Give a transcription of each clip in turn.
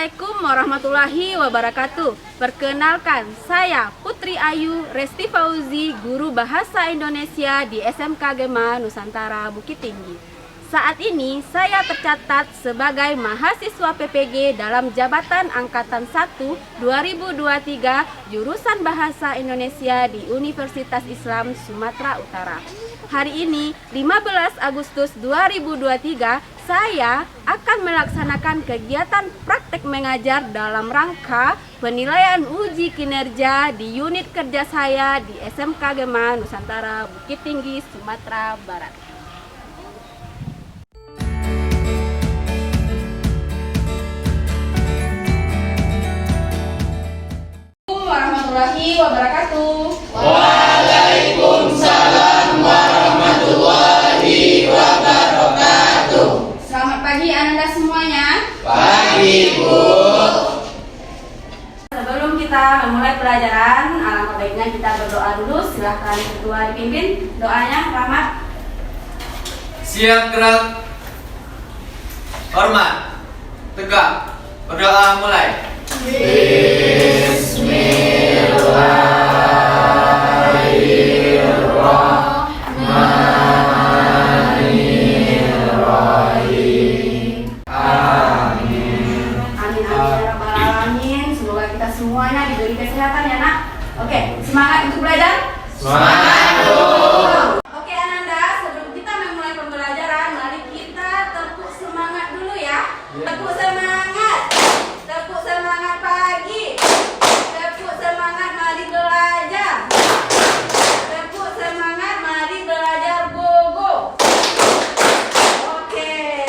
Assalamualaikum warahmatullahi wabarakatuh. Perkenalkan, saya Putri Ayu Resti Fauzi, guru Bahasa Indonesia di SMK Gema Nusantara Bukit Tinggi. Saat ini saya tercatat sebagai mahasiswa PPG dalam jabatan Angkatan 1 2023 jurusan Bahasa Indonesia di Universitas Islam Sumatera Utara. Hari ini 15 Agustus 2023 saya akan melaksanakan kegiatan praktek mengajar dalam rangka penilaian uji kinerja di unit kerja saya di SMK Gema Nusantara Bukit Tinggi Sumatera Barat. Warahmatullahi wabarakatuh. Waalaikumsalam warahmatullahi wabarakatuh. Selamat pagi Anda semuanya. Pagi, Bu. Sebelum kita memulai pelajaran, alangkah baiknya kita berdoa dulu. Silahkan ketua dipimpin doanya. Rahmat. Siap gerak. Hormat. Tegak. Berdoa mulai. Bismillahirrahmanirrahim. Amin. Amin ya rabbal alamin. Semoga kita semuanya diberi kesehatan ya nak. Oke, semangat untuk belajar. Semangat, Bu. Oke Ananda, sebelum kita memulai pembelajaran, mari kita tepuk semangat dulu ya. Tepuk semangat. Tepuk semangat pagi. Tepuk semangat mari belajar. Tepuk semangat mari belajar gogo. Oke.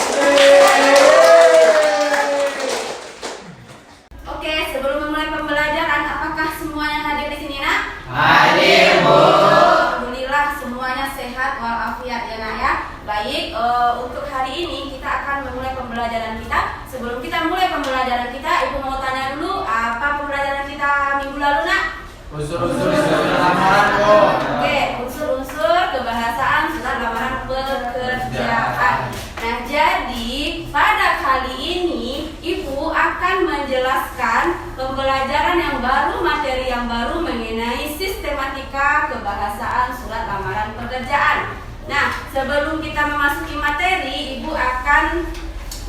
Oke, sebelum memulai pembelajaran, apakah semuanya hadir di sini nak? Hadir, Bu. Alhamdulillah semuanya sehat walafiat ya nak ya. Baik, untuk hari ini kita akan memulai pembelajaran kita. Sebelum kita mulai pembelajaran kita, Ibu mau tanya dulu apa pembelajaran kita minggu lalu nak? Unsur-unsur surat lamaran, Bu. Oke, unsur-unsur kebahasaan surat lamaran pekerjaan. Nah, jadi pada kali ini Ibu akan menjelaskan pembelajaran yang baru, materi yang baru mengenai sistematika kebahasaan surat lamaran pekerjaan. Nah, sebelum kita memasuki materi, Ibu akan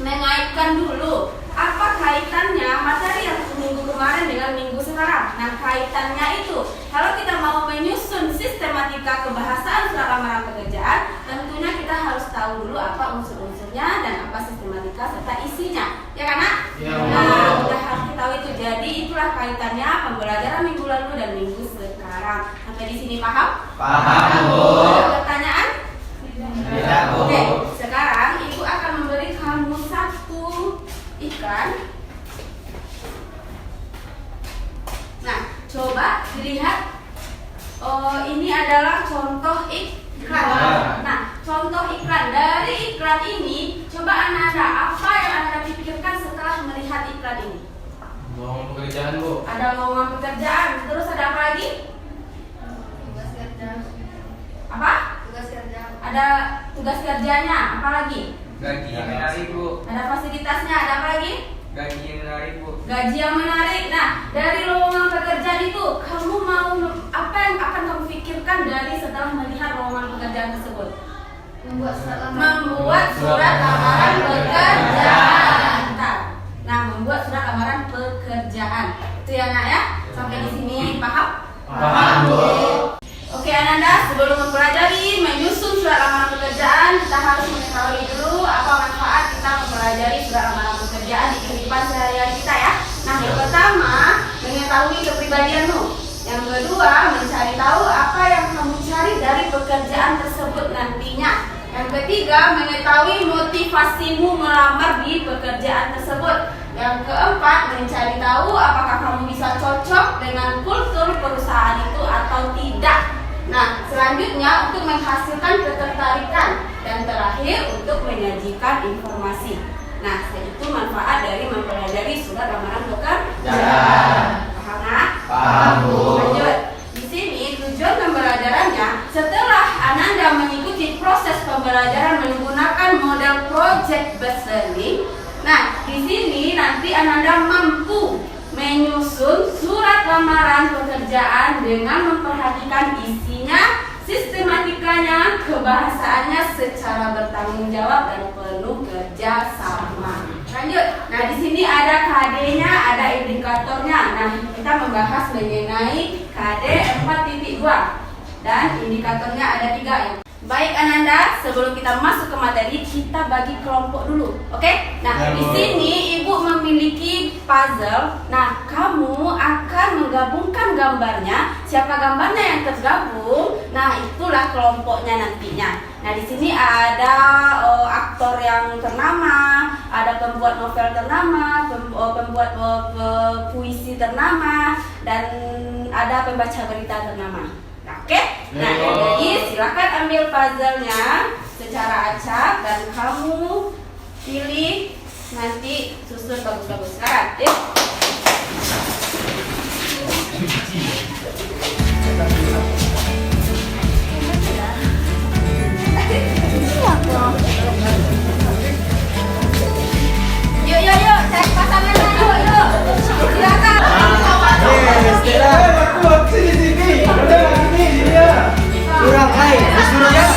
mengaitkan dulu apa kaitannya materi yang minggu kemarin dengan minggu sekarang. Nah, kaitannya itu kalau kita mau menyusun sistematika kebahasaan surat lamaran pekerjaan, tentunya kita harus tahu dulu apa unsur-unsurnya dan apa sistematika serta isinya, ya kan nak? Ya, Nah, kita harus tahu itu. Jadi itulah kaitannya pembelajaran minggu lalu dan minggu sekarang. Sampai di sini paham? Paham, Bu. Ada pertanyaan? Tidak, Bu. Oke, sekarang Ibu akan memberi kamu satu iklan. Nah, coba dilihat. Oh, ini adalah contoh iklan. Nah, contoh iklan. Dari iklan ini, coba Ananda, apa yang Anda pikirkan setelah melihat iklan ini? Lowongan pekerjaan, Bu. Ada lowongan pekerjaan. Terus ada apa lagi? Tugas kerja. Apa? Tugas kerja. Ada tugas kerjanya. Apa lagi? Gaji yang menarik, Bu. Ada fasilitasnya. Ada apa lagi? Gaji yang menarik, Bu. Gaji yang menarik. Nah, dari lowongan pekerjaan itu, kamu mau apa yang akan kamu pikirkan dari setelah melihat lowongan pekerjaan tersebut? Membuat surat lamaran. Membuat surat lamaran pekerjaan. Nah, membuat surat lamaran pekerjaan. Itu ya nak ya. Sampai di sini paham? Paham, Bu. Oke Ananda, sebelum mempelajari menyusun surat lamaran pekerjaan, kita harus mengetahui dulu apa manfaat kita mempelajari surat lamaran pekerjaan di kehidupan sehari-hari kita ya. Nah, yang pertama, mengetahui kepribadianmu. Yang kedua, mencari tahu apa yang kamu cari dari pekerjaan tersebut nantinya. Yang ketiga, mengetahui motivasimu melamar di pekerjaan tersebut. Yang keempat, mencari tahu apakah kamu bisa cocok dengan kultur perusahaan itu atau tidak. Nah, selanjutnya untuk menghasilkan ketertarikan. Dan terakhir, untuk menyajikan informasi. Nah, itu manfaat dari mempelajari surat lamaran pekerjaan. Paham nak? Paham, Bu. Lanjut. Di sini tujuan pembelajarannya, setelah Ananda mengikuti proses pembelajaran menggunakan model project based learning, Nah, di sini nanti Ananda mampu menyusun surat lamaran pekerjaan dengan memperhatikan isinya, sistematikanya, kebahasaannya secara bertanggung jawab dan penuh kerjasama. Lanjut. Nah, di sini ada KD-nya, ada indikatornya. Nah, kita membahas mengenai KD 4.2 dan indikatornya ada 3 ya. Baik Ananda, sebelum kita masuk ke materi, kita bagi kelompok dulu, oke? Nah, Ya, di Bu. sini Ibu memiliki puzzle. Nah, kamu akan menggabungkan gambarnya. Siapa gambarnya yang tergabung? Nah, itulah kelompoknya nantinya. Nah, di sini ada aktor yang ternama, ada pembuat novel ternama, pembuat puisi ternama, dan ada pembaca berita ternama. Oke, nah jadi silakan ambil puzzle-nya secara acak dan kamu pilih nanti susun bagus-bagus. Sekarang, yuk. Yuk, cari pasangannya, yuk. Silakan. Kurang hai, disuruh ya.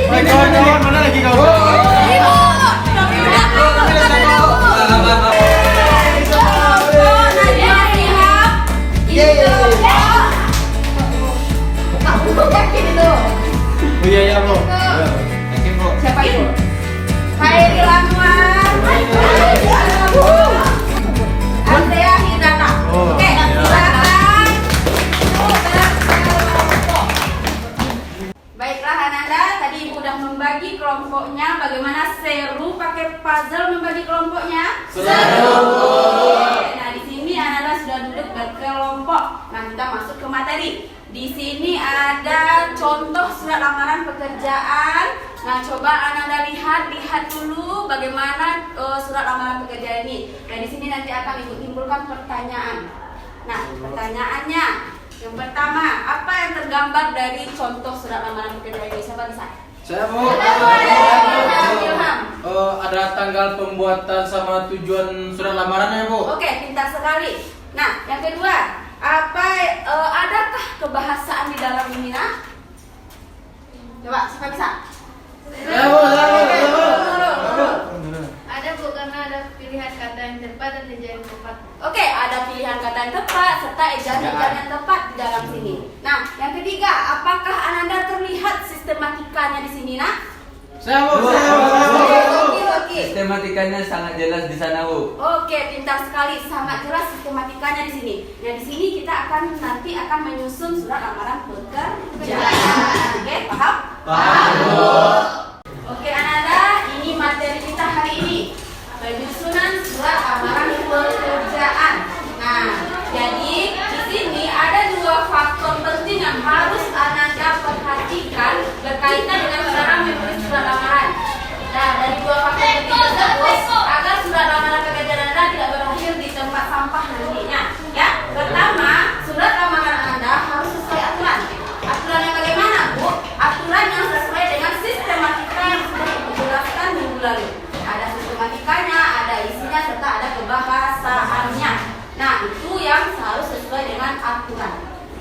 Kawan-kawan mana lagi kawan? Oh iya ya bro. Yakin bro? Siapa itu? Khairil Anwar. Andrea Hidata. Oh, Oke, iya. silakan. Baiklah Ananda, tadi Ibu udah membagi kelompoknya. Bagaimana seru pakai puzzle membagi kelompoknya? Seru. Oke, nah di sini Ananda sudah duduk berkelompok. Nah, kita masuk ke materi. Di sini ada contoh surat lamaran pekerjaan. Nah, coba Ananda lihat dulu bagaimana surat lamaran pekerjaan ini. Nah, di sini nanti akan Ibu timbulkan pertanyaan. Nah, pertanyaannya yang pertama, apa yang tergambar dari contoh surat lamaran pekerjaan ini? Siapa bisa? Saya bu. Ilham. Ada tanggal pembuatan sama tujuan surat lamarannya bu. Oke, pintar sekali. Nah, yang kedua, adakah kebahasaan di dalam ini? Nah, coba siapa bisa? Saya bu. Ada bu, karena ada pilihan kata yang tepat dan ejaan yang tepat. Oke, ada pilihan kata yang tepat serta ejaan-ejaan yang tepat di dalam sini. Nah, yang ketiga, apakah Ananda terlihat sistematikanya di sini? Nah, Saya bu. oke. Sistematikanya sangat jelas di sana bu. Oke, pintar sekali, sangat jelas sistematikanya di sini. Nah, di sini kita nanti akan menyusun surat lamaran pekerjaan. Oke, paham? Paham, Bu. Oke, Ananda, ini materi kita hari ini. Penyusunan surat lamaran pekerjaan. Nah, jadi di sini ada 2 faktor penting yang harus Ananda perhatikan berkaitan dengan cara menulis surat lamaran. Nah, dari 2 faktor penting tersebut agar surat lamaran pekerjaan Anda tidak berakhir di tempat sampah nantinya. Ya, pertama, surat lamaran Anda harus sesuai aturan. Aturan yang bagaimana, Bu? Aturan yang sesuai dengan sistematika yang sudah Ibu jelaskan minggu lalu. Ada sistematikanya, ada isinya, serta ada kebahasaannya. Nah, itu yang harus sesuai dengan aturan.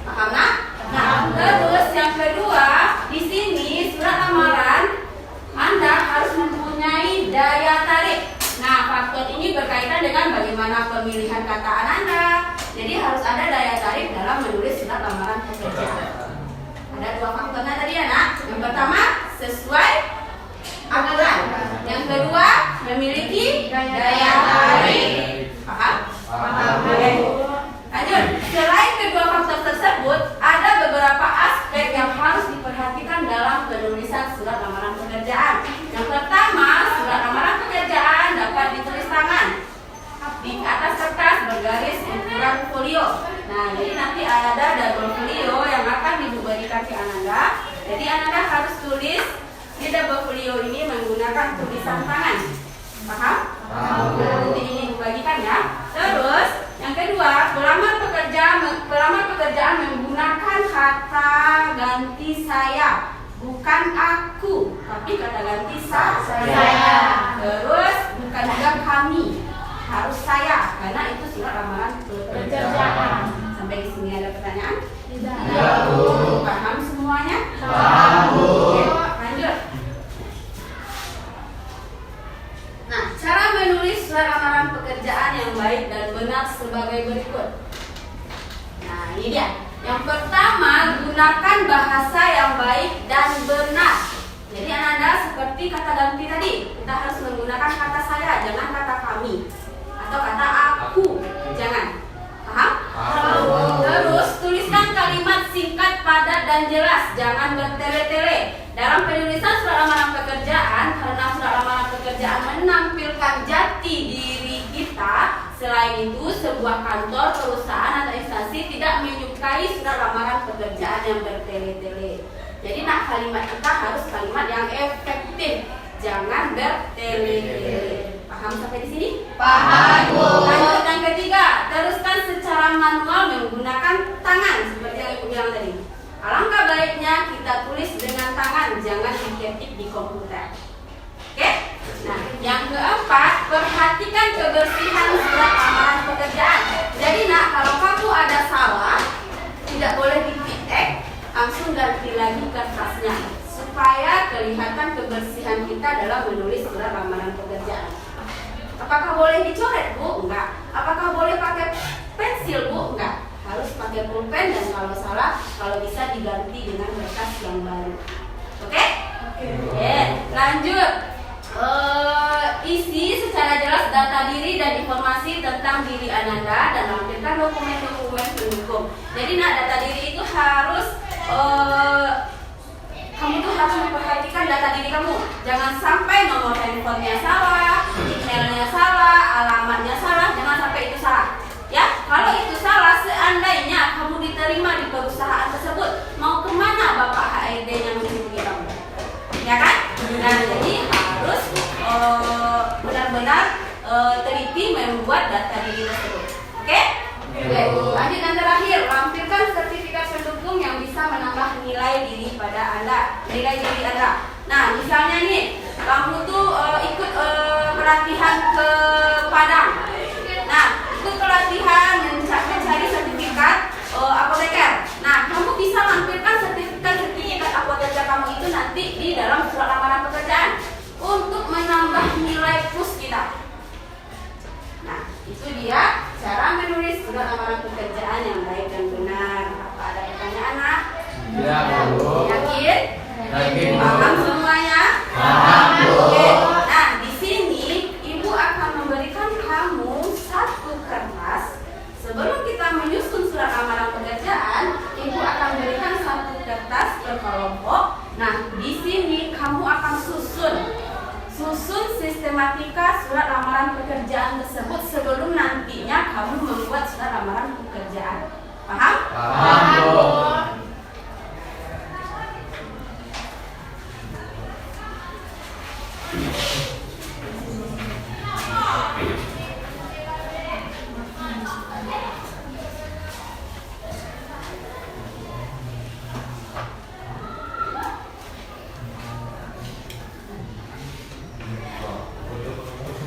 Paham, nah? Nah, terus yang kedua, di sini surat lamaran Anda harus mempunyai daya tarik. Nah, faktor ini berkaitan dengan bagaimana pemilihan kata Anda. Jadi harus ada daya tarik dalam menulis surat lamaran pekerjaan. Ada 2 faktornya tadi ya, nak. Yang pertama, sesuai aturan. Yang kedua, memiliki daya tarik. Paham? Paham. Oke. Lanjut. Selain kedua faktor tersebut, ada beberapa aspek yang harus diperhatikan dalam penulisan surat lamaran pekerjaan. Yang pertama, surat lamaran pekerjaan dapat ditulis tangan di atas kertas bergaris ukuran folio. Nah, jadi nanti ada double folio yang akan diberikan ke Ananda. Jadi Ananda harus tulis di double folio ini menggunakan tulisan tangan. Paham? Paham. Nanti ini dibagikan ya. Terus yang kedua, pelamar pekerjaan menggunakan kata ganti saya bukan aku, tapi kata ganti Saya. Terus bukan juga kami, harus saya, karena itu surat lamaran pekerjaan. Sampai di sini ada pertanyaan? Tidak. Ya, Bu. Paham semuanya? Paham, Bu. Oke, lanjut. Nah, cara menulis surat lamaran pekerjaan yang baik dan benar sebagai berikut. Nah, ini dia. Yang pertama, gunakan bahasa yang baik dan benar. Jadi Ananda seperti kata ganti tadi, kita harus menggunakan kata saya, jangan kata kami atau kata aku, jangan. Paham? Paham. Terus tuliskan kalimat singkat, padat dan jelas, jangan bertele-tele. Dalam penulisan surat lamaran pekerjaan, karena surat lamaran pekerjaan menampilkan jati diri kita. Selain itu, sebuah kantor, perusahaan atau instansi tidak menyukai surat lamaran pekerjaan yang bertele-tele. Jadi kalimat kita harus kalimat yang efektif, jangan bertele-tele. Paham sampai di sini? Paham, Bu. Lanjut yang ketiga, teruskan secara manual menggunakan tangan seperti yang Ibu bilang tadi. Alangkah baiknya kita tulis dengan tangan, jangan diketik di komputer. Oke? Nah, yang keempat, perhatikan kebersihan surat lamaran pekerjaan. Jadi kalau kamu ada salah, tidak boleh diketik, langsung ganti lagi kertasnya supaya kelihatan kebersihan kita dalam menulis surat lamaran pekerjaan. Apakah boleh dicoret, Bu? Enggak. Apakah boleh pakai pensil, Bu? Enggak. Harus pakai pulpen dan kalau salah, kalau bisa diganti dengan kertas yang baru. Oke? Oke. Lanjut. Isi secara jelas data diri dan informasi tentang diri Ananda dan lampirkan dokumen-dokumen pendukung. Jadi data diri itu harus kamu tuh harus memperhatikan data diri kamu. Jangan sampai nomor handphonenya salah, emailnya salah, alamatnya salah, jangan sampai itu salah. Ya, kalau itu salah, seandainya kamu diterima di perusahaan tersebut, mau kemana Bapak HRD-nya menghubungi kamu? Ya kan? Nah, jadi harus benar-benar teliti membuat data diri tersebut. Oke? Oke. Lanjut yang terakhir, lampirkan sertifikat pendukung yang bisa menambah nilai diri pada Anda, nilai diri Anda. Nah, misalnya nih, kamu tuh ikut pelatihan ke Padang. Nah, ikut pelatihan mencari sertifikat apoteker. Nah, kamu bisa lampirkan sertifikat apoteker kamu itu nanti di dalam surat lamaran pekerjaan untuk menambah nilai plus kita. Nah, itu dia cara menulis surat lamaran pekerjaan yang baik dan benar. Apa ada pertanyaan, Nak? Ya, Bu. Yakin? Yakin, Bu. Paham semuanya? Paham, Bu. Oke. Nah, di sini Ibu akan memberikan kamu satu kertas. Sebelum kita menyusun surat lamaran pekerjaan, Ibu akan berikan satu kertas per kelompok. Nah, di sini kamu akan susun sistematika surat lamaran pekerjaan tersebut sebelum nantinya kamu membuat surat lamaran pekerjaan. Paham? Paham, Bu.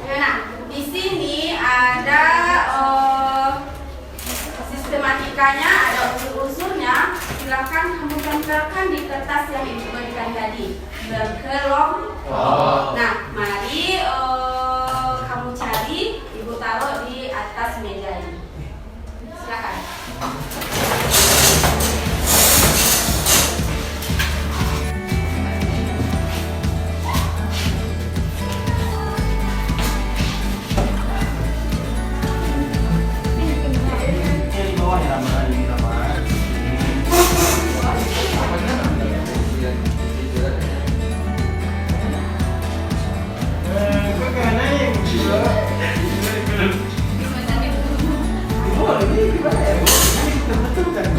Nah, di sini ada sistematikanya, ada unsur-unsurnya. Silakan kamu tempelkan di kertas yang Ibu berikan tadi berkelompok. Nah, mari kamu cari, Ibu taruh di atas meja ini. Silakan.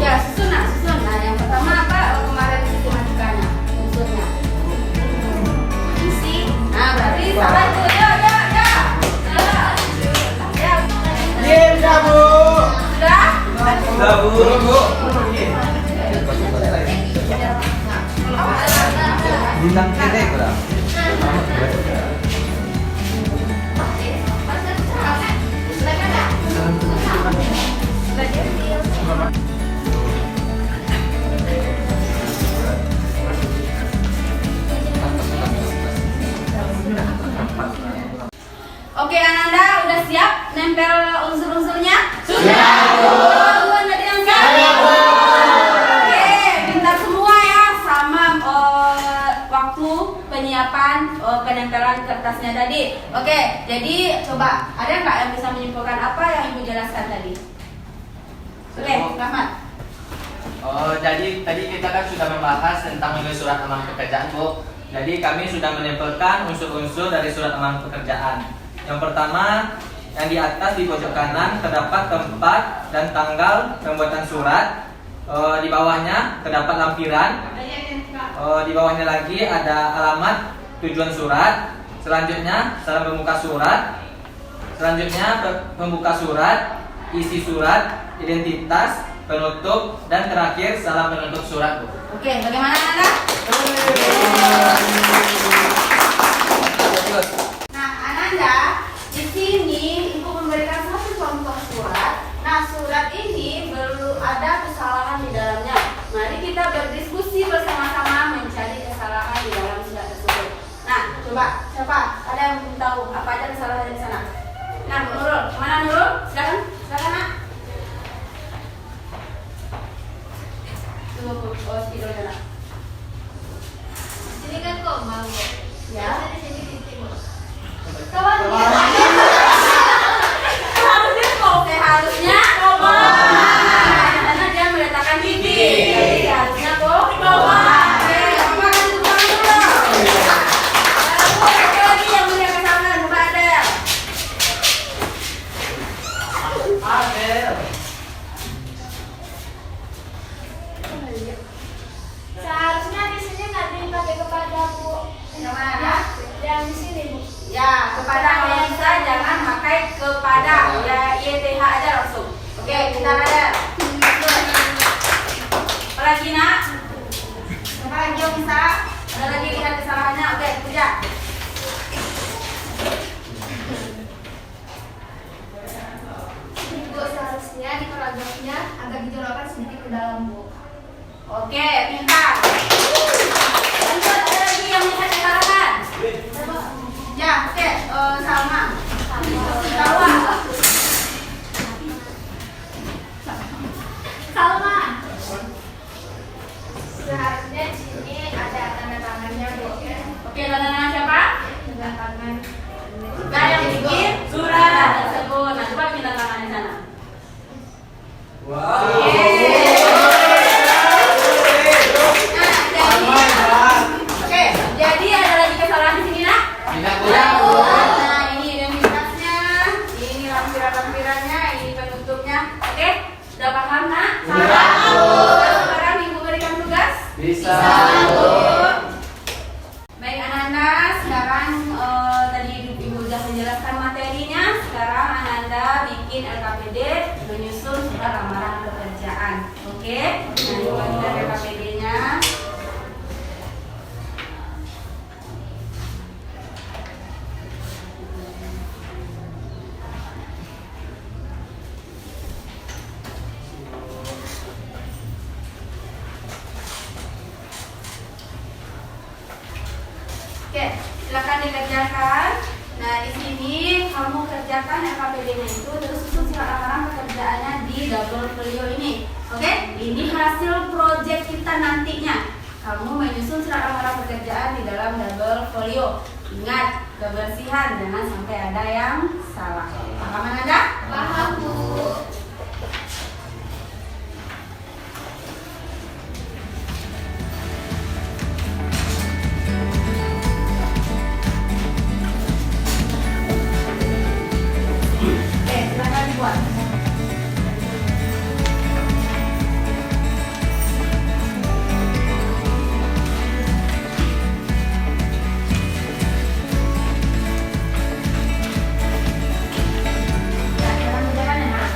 Ya, susun. Nah, yang pertama apa? Kemarin sistematikanya, unsurnya. Isi. Nah, berarti salah tuh. Iya, Bu. Sudah? Sudah, Bu. Oh, ada. bintang kiri kurang. Oke, Ananda udah siap nempel unsur-unsurnya? Sudah, Bu. Teman-teman ada yang siap? Oke, pintar semua ya sama waktu penyiapan penempelan kertasnya tadi. Oke, jadi coba ada nggak yang bisa menyimpulkan apa yang Ibu jelaskan tadi? Oke, Rahmat. Oh, jadi tadi kita kan sudah membahas tentang menulis surat amanah pekerjaan, Bu. Jadi kami sudah menempelkan unsur-unsur dari surat amanah pekerjaan. Yang pertama, yang di atas di pojok kanan terdapat tempat dan tanggal pembuatan surat. Di bawahnya terdapat lampiran. Di bawahnya lagi ada alamat tujuan surat. Selanjutnya salam pembuka surat. Selanjutnya pembuka surat, isi surat, identitas, penutup, dan terakhir salam penutup surat, Bu. Oke, bagaimana Anda? Nah, Ananda, di sini Ibu memberikan satu contoh surat. Nah, surat ini perlu ada kesalahan di dalamnya. Mari kita berdiskusi bersama-sama mencari kesalahan di dalam surat tersebut. Nah, coba siapa? Ada yang belum tahu apa aja kesalahan di sana? Nah, Nurul, mana Nurul? Silakan Nak. Tunggu, tidur dulu. Sini kan koma, Bu. Ya. Di sini titik, Bu. Harusnya koma. Karena dia meletakkan titik. Jadi harusnya koma. Oke, apa kan tukang dulu? Ada lagi yang punya kesalahan, coba ada. Seharusnya di sini nggak dipakai kepada, Bu. Yang mana? Yang di sini, Bu. Ya, kepada kalau bisa jangan pakai kepada. Ya, YTH aja langsung. Oke, kita ada. Apa lagi Nak? Apa lagi yang bisa? Ada lagi lihat kesalahannya. Oke, kerja. Bu, seharusnya di paragrafnya agak dijelaskan sedikit ke dalam, Bu. Oke, pintar. Lanjut, ada lagi yang lihat kesalahan? Ya, oke, Salma. Bawah. Salma. Seharusnya di sini ada tanda tangannya, Bu. Oke, tanda siapa? Tanda tangan. Nah, yang bikin surat tersebut. Nah, coba minta tangan di sana. Wow. Oke, jadi ada lagi kesalahan di sini, Nak? Tidak, Bu. Nah, ini identitasnya, ini lampiran-lampirannya, ini penutupnya. Oke, sudah paham, Nak? Sudah, Bu. Sekarang Ibu berikan tugas. Bisa. Baik, Ananda, sekarang tadi Ibu sudah menjelaskan materinya. Sekarang Ananda bikin LKPD menyusun surat lamaran pekerjaan. Oke, nah coba kita LKPD-nya. Oke, silakan dikerjakan. Nah, di sini kamu kerjakan LKPD-nya itu terus susun surat lamaran pekerjaannya di double folio ini. Oke, ini hasil project kita nantinya. Kamu menyusun surat lamaran pekerjaan di dalam double folio. Ingat, kebersihan, jangan sampai ada yang salah. Paham Anda? Paham, Bu. Oke, silakan dibuat. Ya, sekarang kerjakan ya, Nak.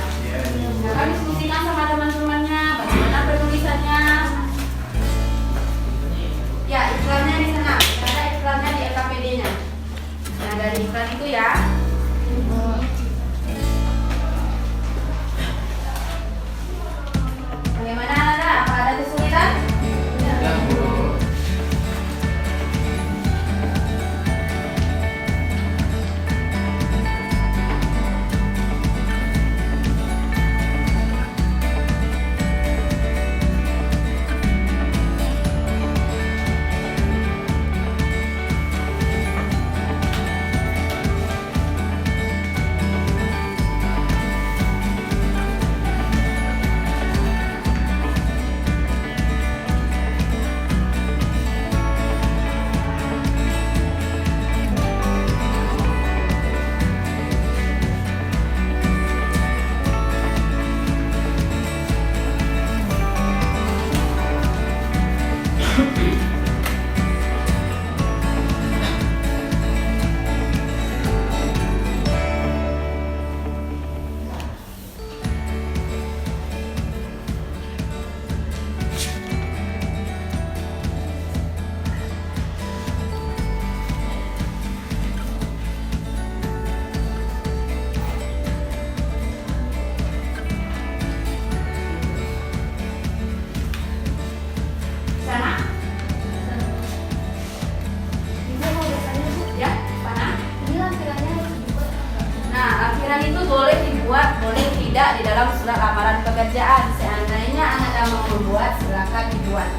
tampilan itu boleh dibuat, boleh tidak di dalam surat lamaran pekerjaan. Seandainya Anda mau membuat, silakan dibuat.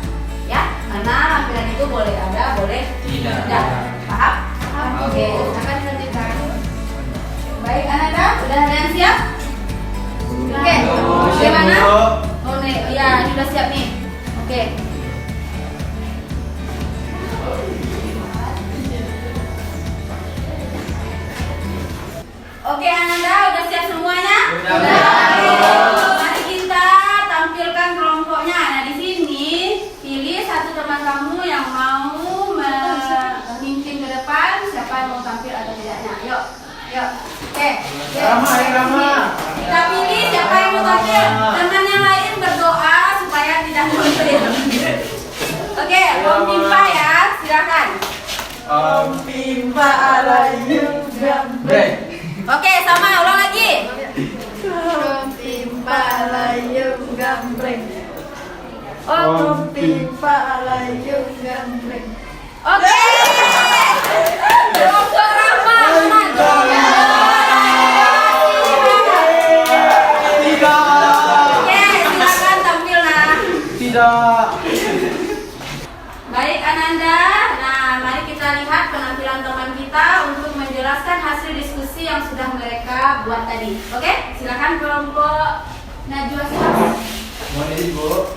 Ya, karena tampilan itu boleh ada, boleh tidak. Paham? Oke, silakan dilanjutkan. Baik, Ananda, sudah ada yang siap? Oke, bagaimana? Oh, nih, ya, ini sudah siap nih. Oke. Oke, Ananda, udah siap semuanya? Mari kita tampilkan kelompoknya. Nah, di sini pilih satu teman kamu yang mau memimpin ke depan. Siapa yang mau tampil atau tidaknya? Yuk, yuk. Oke. Rama. Kita pilih siapa yang mau tampil. Teman yang lain berdoa supaya tidak tampil. Oke, pemimpa ya, silakan. Pimpa alayu gambreng. Oke, sama ulang lagi. Pimpa layung gambreng. Pimpa layung gambreng. Oke. Kelompok Rama, menang. Oke, silakan tampil nah. Tidak. Baik Ananda, nah mari kita lihat penampilan teman kita untuk menjelaskan hasil diskusi yang sudah mereka buat tadi. Oke, silakan kelompok Najwa silakan. Mohon izin, Bu.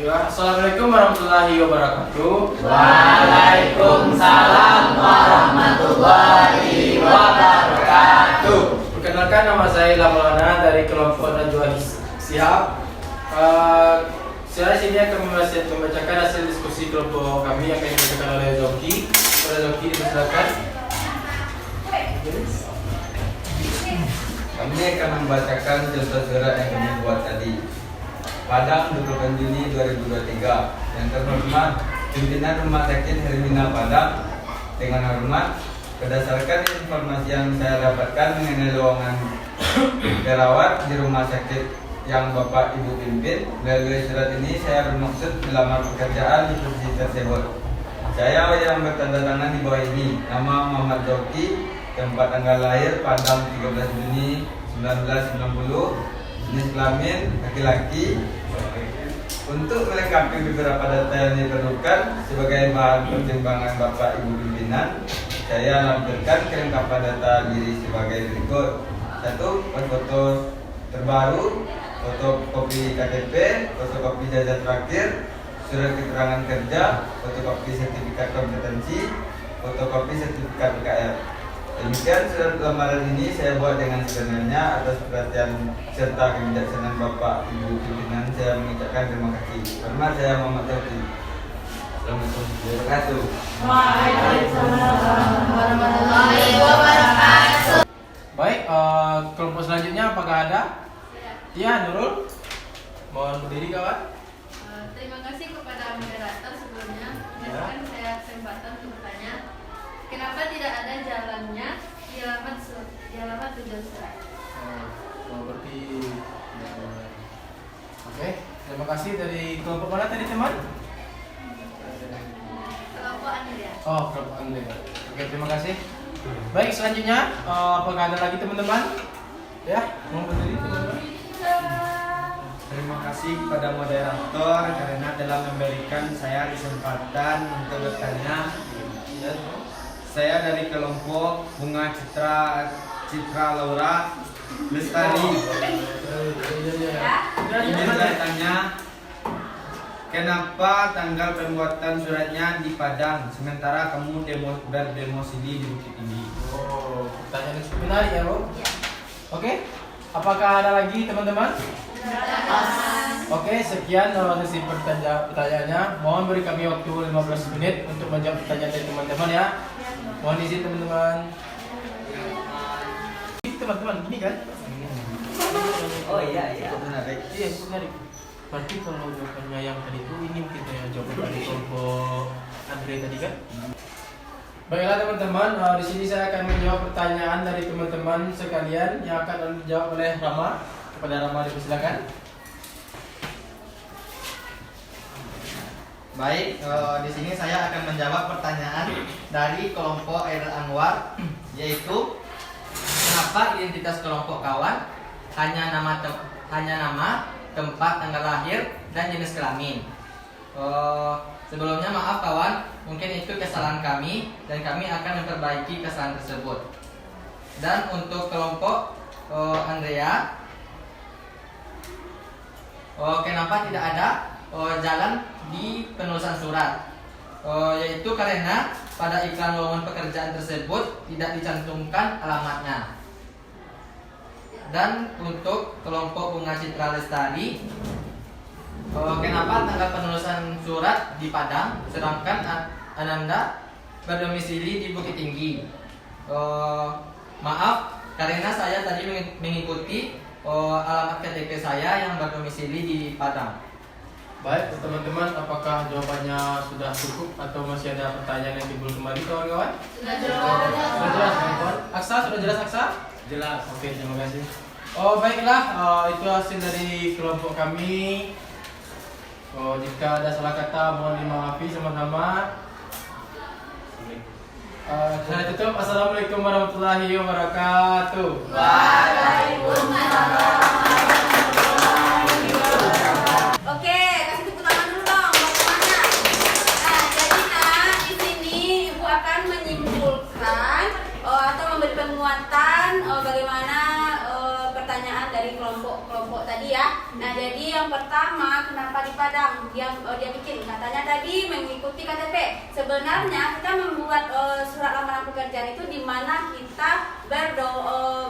Assalamualaikum warahmatullahi wabarakatuh. Waalaikumsalam warahmatullahi wabarakatuh. Perkenalkan, nama saya Lamolana dari kelompok Najwa Shihab. Saya sini akan membacakan hasil diskusi kelompok kami yang akan dibacakan oleh Zoki. Kepada Zoki dipersilakan. Kami akan membacakan contoh surat yang kami buat tadi. Padang 20 Juni 2023. Yang terhormat pimpinan Rumah Sakit Hermina Padang, dengan hormat, berdasarkan informasi yang saya dapatkan mengenai lowongan perawat di rumah sakit yang Bapak Ibu pimpin, melalui surat ini saya bermaksud melamar pekerjaan di posisi tersebut. Saya yang bertanda tangan di bawah ini, nama Muhammad Zoki, tempat tanggal lahir Padang 13 Juni 1990, jenis kelamin laki-laki. Untuk melengkapi beberapa data yang diperlukan sebagai bahan pertimbangan Bapak Ibu pimpinan, saya lampirkan kelengkapan data diri sebagai berikut. 1. Foto terbaru, fotokopi KTP, fotokopi ijazah terakhir, surat keterangan kerja, fotokopi sertifikat kompetensi, fotokopi sertifikat PKR. Demikian surat lamaran ini saya buat dengan sebenarnya. Atas perhatian serta kebijaksanaan Bapak Ibu pimpinan, saya mengucapkan terima kasih. Hormat, saya Muhammad Zoki. Assalamualaikum warahmatullahi wabarakatuh. Waalaikumsalam warahmatullahi wabarakatuh. Baik, kelompok selanjutnya apakah ada? Ya, Nurul. Mohon berdiri kawan. Terima kasih kepada moderator sebelumnya. Berikan saya kesempatan untuk bertanya. Kenapa tidak ada jalannya di alamat tujuan surat? Berarti oke, terima kasih. Dari kelompok mana tadi teman? Kelompok Andrea. Oh, kelompok Andrea. Oke, terima kasih. Baik, selanjutnya apakah ada lagi teman-teman? Ya, mau berdiri teman-teman. Terima kasih kepada moderator karena telah memberikan saya kesempatan untuk bertanya. Saya dari kelompok Bunga Citra Laura Lestari. Ingin bertanya, kenapa tanggal pembuatan suratnya di Padang sementara kamu berdomisili di Bukit Tinggi? Oh, pertanyaan yang cukup menarik ya, Bro. Oke, apakah ada lagi teman-teman? Oke, sekian sesi pertanyaannya. Mohon beri kami waktu 15 menit untuk menjawab pertanyaan dari teman-teman ya. Mohon izin teman-teman. Teman-teman, gini kan? Oh iya. Cukup menarik. Iya, cukup menarik. Berarti kalau jawabannya yang tadi itu ini kita yang jawab dari kelompok Andre tadi kan? Baiklah teman-teman, di sini saya akan menjawab pertanyaan dari teman-teman sekalian yang akan dijawab oleh Rama. Kepada Rama dipersilakan. Baik, di sini saya akan menjawab pertanyaan dari kelompok Airil Anwar, yaitu kenapa Berupa identitas kelompok kawan, hanya nama, tempat tanggal lahir, dan jenis kelamin. Sebelumnya maaf kawan, mungkin itu kesalahan kami dan kami akan memperbaiki kesalahan tersebut. Dan untuk kelompok Andrea, kenapa tidak ada jalan di penulisan surat? Yaitu karena pada iklan lowongan pekerjaan tersebut tidak dicantumkan alamatnya. Dan untuk kelompok Bunga Citra Lestari, kenapa tanggal penulisan surat di Padang sedangkan Ananda berdomisili di Bukit Tinggi? Maaf, karena saya tadi mengikuti alamat KTP saya yang berdomisili di Padang. Baik teman-teman, apakah jawabannya sudah cukup atau masih ada pertanyaan yang timbul kembali kawan-kawan? Sudah jelas. Sudah jelas kawan-kawan? Aksa, sudah jelas Aksa? Jelas. Oke, terima kasih. Baiklah, itu hasil dari kelompok kami. Jika ada salah kata mohon dimaafi sama-sama. Saya tutup. Assalamualaikum warahmatullahi wabarakatuh. Oke, kasih tepuk tangan dulu dong buat semuanya. Nah, jadi di sini Ibu akan menyimpulkan atau memberi penguatan bagaimana pertanyaan dari kelompok tadi ya. Nah, jadi yang pertama, kenapa di Padang? Dia bikin katanya tadi mengikuti KTP. Sebenarnya kita membuat surat lamaran pekerjaan itu di mana kita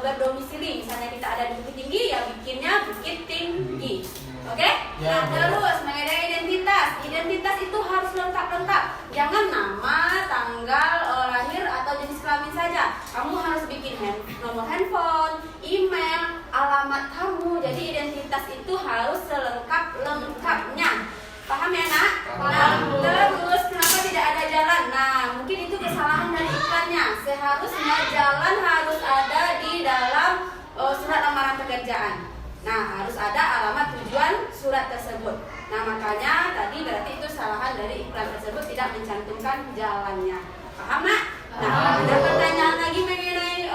berdomisili. Misalnya kita ada di Bukit Tinggi, ya bikinnya Bukit Tinggi. Oke? Ya, Nah, terus mengenai identitas. Identitas itu harus lengkap-lengkap. Jangan nama, tanggal lahir atau jenis kelamin saja. Kamu harus bikin nomor handphone, email, alamat kamu. Jadi identitas itu harus selengkap-lengkapnya. Paham ya nak? Nah, terus kenapa tidak ada jalan? Nah, mungkin itu kesalahan dari iklannya. Seharusnya jalan harus ada di dalam surat lamaran pekerjaan. Nah, harus ada alamat tujuan surat tersebut. Nah, makanya tadi berarti itu kesalahan dari iklan tersebut tidak mencantumkan jalannya. Paham nak? Nah, ada pertanyaan lagi mengenai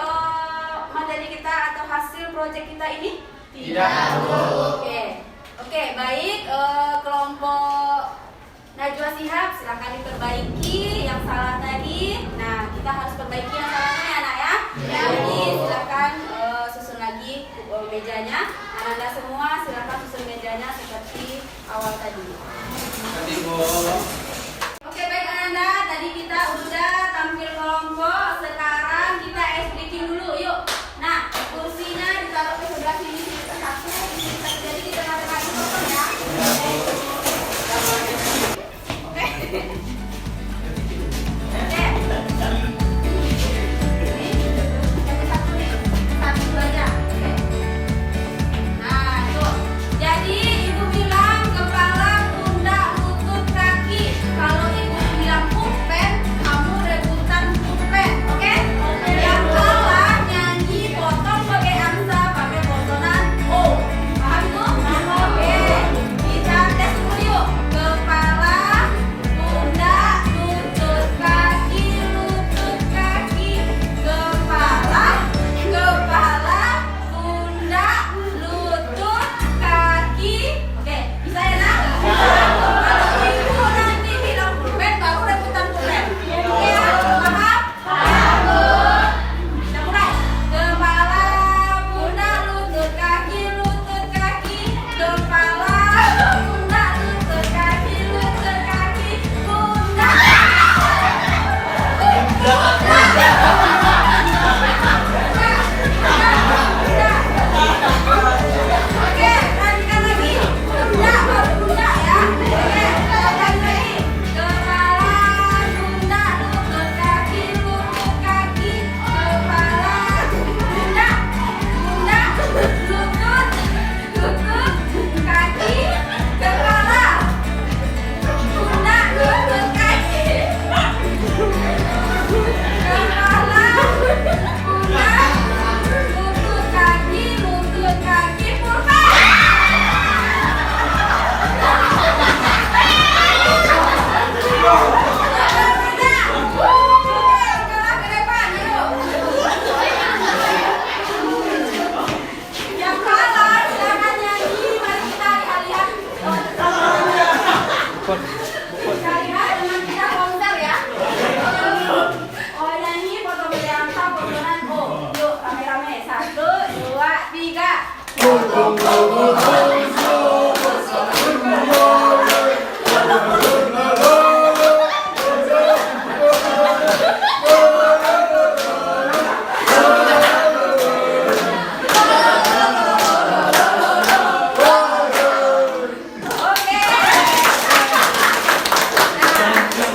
materi kita atau hasil proyek kita ini? Tidak. Oke, baik. Kelompok Najwa Shihab silakan diperbaiki yang salah tadi. Nah, kita harus perbaiki yang salahnya ya nak ya. Jadi silakan susun lagi mejanya. Ananda semua silakan susun mejanya seperti awal tadi. Nanti Bu. Oke, baik Ananda, tadi kita udah tampil kelompok. Sekarang kita ice breaking dulu, yuk. Nah, kursinya ditaruh ke sebelah sini satu, di sini satu. Jadi di tengah-tengah itu kosong ya. Oke. Satu nih, satu aja. Oke. Nah, itu. Jadi ibu bilang kepala, pundak, lutut, kaki.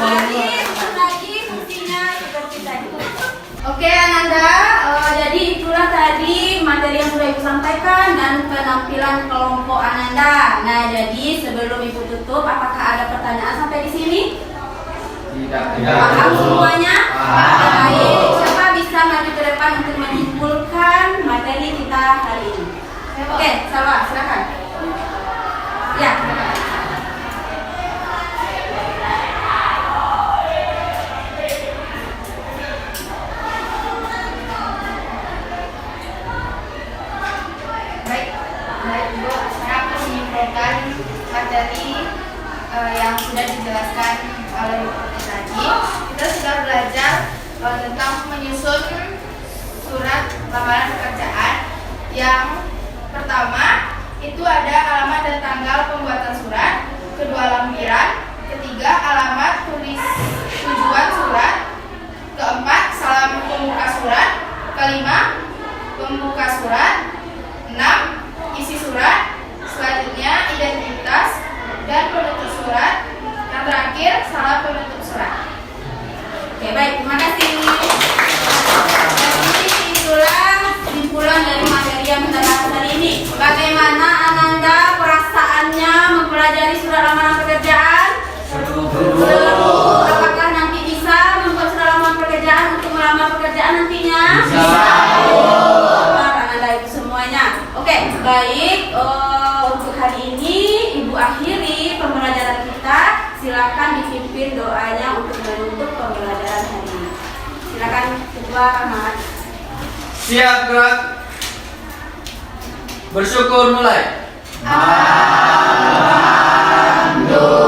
ulang lagi fungsinya seperti tadi. Oke Ananda, jadi itulah tadi materi yang sudah Ibu sampaikan dan penampilan kelompok Ananda. Nah, jadi sebelum Ibu tutup, apakah ada pertanyaan sampai di sini? Tidak. Paham semuanya? Baik. Siapa bisa maju ke depan untuk menyimpulkan materi kita hari ini? Oke, Salwa, silakan. Ya. Baik Bu, saya akan menyimpulkan materi yang sudah dijelaskan oleh Ibu tadi. Kita sudah belajar tentang menyusun surat lamaran pekerjaan. Yang pertama itu ada alamat dan tanggal pembuatan surat, kedua lampiran, ketiga alamat tujuan surat, keempat salam pembuka surat, kelima pembuka surat, 6. Isi surat, selanjutnya identitas dan penutup surat, yang terakhir salah penutup surat. Oke, baik, terima kasih. Jadi itulah kesimpulan dari materi yang kita bahas hari ini. Bagaimana Ananda perasaannya mempelajari surat lamaran pekerjaan? Seru. Apakah nanti bisa membuat surat lamaran pekerjaan untuk melamar pekerjaan nantinya? Bisa. Ananda itu semuanya. Oke, baik. Untuk hari ini Ibu akhiri pembelajaran kita. Silakan dipimpin doanya untuk menutup pembelajaran hari ini. Silakan Ketua Ahmad. Siap gerak. Bersyukur mulai. Alhamdulillah.